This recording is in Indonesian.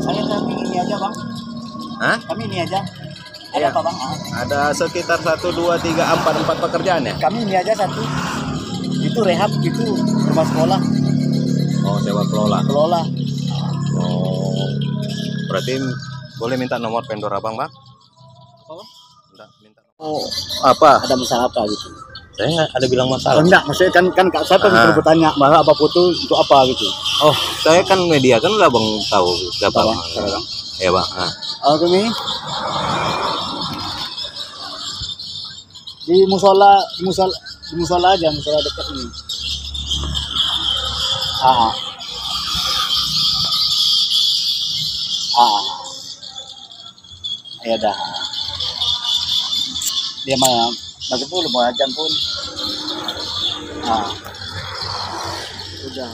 Saya kami ini aja bang. Hah? Kami ini aja. Ada Iya. apa bang? Ada sekitar 1, 2, 3, 4 pekerjaan ya? Kami ini aja satu. Itu rehab, itu rumah sekolah. Oh, sewa kelola. Kelola. Oh, berarti boleh minta nomor vendor abang, Bang? Oh, Minta. Oh, apa? ada masalah apa gitu? Saya nggak ada bilang Oh, masalah. enggak, maksudnya kan siapa yang bertanya bahwa apa foto itu apa gitu. Oh, saya kan media kan udah bang tahu siapa Tahu, bang. tahu, Bang. Ya bang. Nah. Oh, kami di musola aja, musola dekat ini. Ah, ya dah. Dia mah masih pun mau ajan pun. Udah.